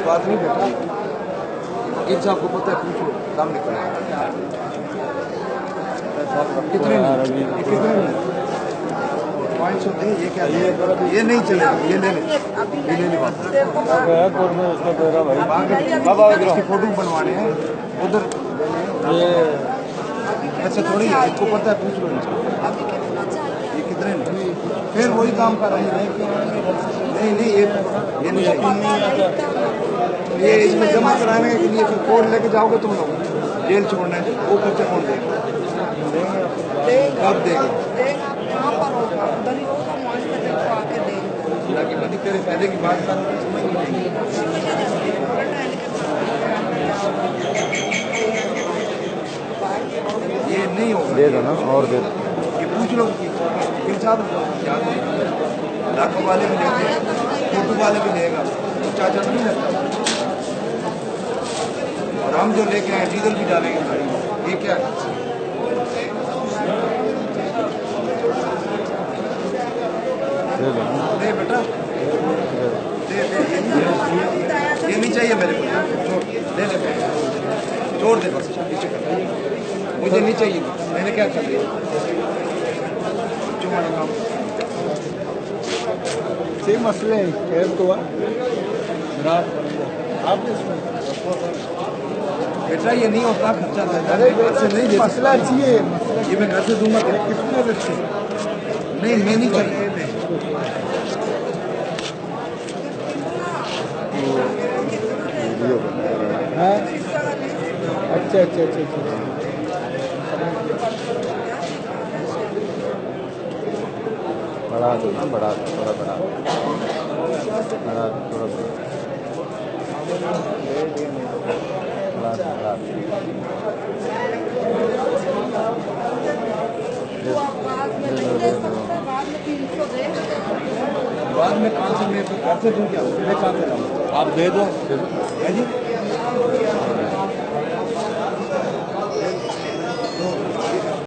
बात नहीं बेटा, वकील साहब को पता है, पूछो काम निकल कितने में 500 दे। ये क्या ये नहीं चलेगा, ये ले ले बाबा इसकी फोटो बनवाने हैं उधर। ये ऐसे थोड़ी है, इसको पता है, पूछ लो इनसे ये कितने में। फिर वही काम कर रहे हैं। नहीं नहीं ये नहीं चाहिए, ये इसमें जमा कराने के लिए फिर कोर्ट लेके जाओगे तुम लोग, जेल छोड़ना है, वो खर्चा कौन देगा? कब देगा? तेरे पहले की बात कर, ये नहीं होगा, दे दो ना और दे दो। ये पूछ लो वकील साहब, लाखों वाले भी लेते हैं, फोटो वाले भी लेगा, तो चाचा नहीं लगता। और हम जो लेके आए डीजल भी डालेंगे गाड़ी में, ये क्या है? दे बेटा दे, ये नहीं चाहिए मेरे को, छोड़ दे दे, छोड़ दे बस, पीछे कर, मुझे नहीं चाहिए। मैंने क्या कर लिया? जो मैंने काम सही मसले हैं, खैर तो आप बेटा ये नहीं होता खर्चा, अरे से नहीं दे, मसला चाहिए, ये मैं घर से दूंगा, कितने बच्चे नहीं, मैं नहीं चाहिए। अच्छा अच्छा अच्छा अच्छा, बढ़ा दो ना, बढ़ा दो थोड़ा, बढ़ा दो थोड़ा, बाद में कहाँ से मैं घर से दूँ क्या, मैं कहाँ से लाऊँ? आप दे दो है जी।